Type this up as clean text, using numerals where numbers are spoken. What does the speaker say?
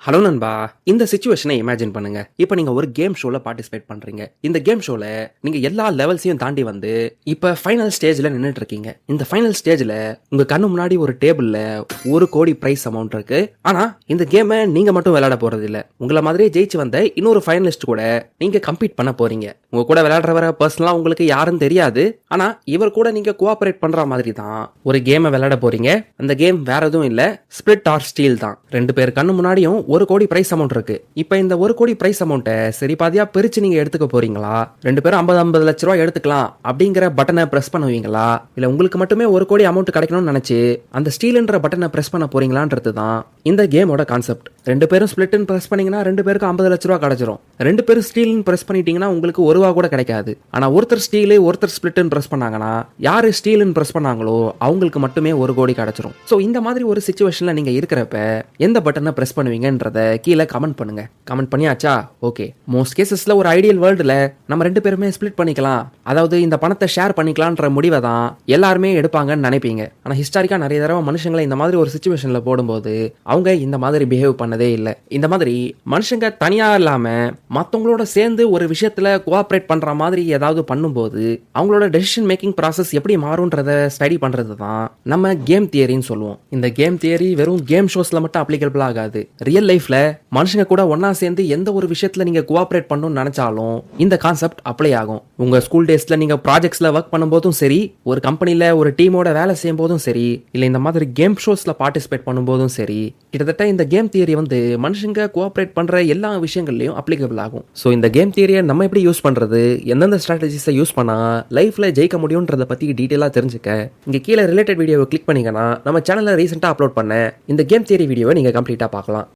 Hello நண்பா, இந்த சிச்சுவேஷனை imagine பண்ணுங்க. இப்போ நீங்க ஒரு கேம் ஷோல பார்ட்டிசிபேட் பண்றீங்க. இந்த கேம் ஷோல நீங்க எல்லா லெவல்ஸையும் தாண்டி வந்து இப்ப ஃபைனல் ஸ்டேஜ்ல நின்னுட்டு இருக்கீங்க. இந்த ஃபைனல் ஸ்டேஜ்ல உங்க கண்ணு முன்னாடி ஒரு டேபிள்ல 1 கோடி பிரைஸ் அமௌண்ட் இருக்கு. ஆனா இந்த கேமை நீங்க மட்டும் விளையாட போறது இல்ல. உங்களை மாதிரியே ஜெயிச்சு வந்த இன்னொரு ஃபைனலிஸ்ட் கூட நீங்க கம்பீட் பண்ண போறீங்க. உங்க கூட விளையாடுறவர பர்சனலா உங்களுக்கு யாருன்னு தெரியாது. ஆனா இவர் கூட நீங்க கோஆபரேட் பண்ற மாதிரி தான் ஒரு கேமை விளையாட போறீங்க. அந்த கேம் வேற எதுவும் இல்ல, ஸ்பிளிட் ஆர் ஸ்டீல் தான். 2 பேர் கண்ணு முன்னாடியும் 1 கோடி பிரைஸ் அமௌண்ட் இருக்கு. இப்ப இந்த 1 கோடி பிரைஸ் அமௌண்ட்டை சரி பாதியா பிரிச்சு நீங்க எடுத்துக்க போறீங்களா? 2 பேரும் 50 லட்ச ரூபாய் எடுத்துக்கலாம் அப்படிங்கிற பட்டனை பிரஸ் பண்ணுவீங்களா? இல்ல உங்களுக்கு மட்டுமே 1 கோடி அமௌண்ட் கிடைக்கணும்னு நினைச்சு அந்த ஸ்டீல்ன்ற பட்டனை பிரஸ் பண்ண போறீங்களான்றது தான் இந்த கேமோட கான்செப்ட். 2 பேரும் ஸ்பிளிட்னு பிரஸ் பண்ணீங்கன்னா 2 பேருக்கு 50 லட்ச ரூபாய் கிடைச்சிரும். 2 பேரும் ஸ்டீல்னு பிரஸ் பண்ணிட்டீங்கன்னா உங்களுக்கு ₹1 கூட கிடைக்காது. ஆனா ஒருத்தர் ஸ்டீல் ஒருத்தர் ஸ்பிளிட்னு பிரஸ் பண்ணாங்கன்னா யாரு ஸ்டீல்னு பிரஸ் பண்ணாங்களோ அவங்களுக்கு மட்டுமே 1 கோடி கிடைச்சிரும். சோ இந்த மாதிரி ஒரு சிச்சுவேஷன்ல நீங்க இருக்கிறப்ப எந்த பட்டனை பிரஸ் பண்ணுவீங்கன்றத கீழே கமெண்ட் பண்ணுங்க. கமெண்ட் பண்ணியாச்சா? ஓகே. மோஸ்ட் கேசஸ்ல ஒரு ஐடியல் வேர்ல்டுல நம்ம 2 பேருமே ஸ்பிளிட் பண்ணிக்கலாம், அதாவது இந்த பணத்தை ஷேர் பண்ணிக்கலாம்ன்ற முடிவை தான் எல்லாருமே எடுப்பாங்கன்னு நினைப்பீங்க. ஆனா ஹிஸ்டாரிக்கா நிறைய தடவை மனுஷங்களை இந்த மாதிரி ஒரு சிச்சுவேஷன்ல போடும்போது அவங்க இந்த மாதிரி பிஹேவ் பண்ணதே இல்லை. இந்த மாதிரி மனுஷங்க தனியா இல்லாம மத்தவங்களோட சேர்ந்து ஒரு விஷயத்துல கோஆபரேட் பண்ற மாதிரி ஏதாவது பண்ணும்போது அவங்களோட டெசிஷன் மேக்கிங் ப்ராசஸ் எப்படி மாறும்ன்றத ஸ்டடி பண்றது தான் நம்ம கேம் தியரின்னு சொல்லுவோம். இந்த கேம் தியரி வெறும் கேம் ஷோஸ்ல மட்டும் அப்ளிகபிள் ஆகாது. ரியல் லைஃப்ல மனுஷங்க கூட ஒன்னா சேர்ந்து எந்த ஒரு விஷயத்துல நீங்க கோஆபரேட் பண்ணணும்னு நினைச்சாலும் இந்த கான்செப்ட் அப்ளை ஆகும். உங்க ஸ்கூல் டேஸ்ல நீங்க ப்ராஜெக்ட்ஸ்ல ஒர்க் பண்ணும்போதும் சரி, ஒரு கம்பெனில ஒரு டீமோட வேலை செய்யும் போதும் சரி, இல்ல இந்த மாதிரி கேம் ஷோஸ்ல பார்ட்டிசிபேட் பண்ணும்போதும் சரி, கிட்டத்தட்ட இந்த கேம் தியரி வந்து மனுஷங்க கோஆபரேட் பண்ற எல்லா விஷயங்கள்லயும் அப்ளிகபிள் ஆகும். சோ இந்த கேம் தியரியை நம்ம எப்படி யூஸ் பண்றது, எந்தெந்த ஸ்ட்ராட்டஜிஸை யூஸ் பண்ணா லைஃப்ல ஜெயிக்க முடியும்ன்றத பத்தி டீடைலா தெரிஞ்சுக்க இங்க கீழே ரிலேட்டட் வீடியோவை கிளிக் பண்ணீங்கன்னா நம்ம சேனல்ல ரீசெண்டா அப்லோட் பண்ண இந்த கேம் தியரி வீடியோவை நீங்க கம்ப்ளீட்டா பார்க்கலாம்.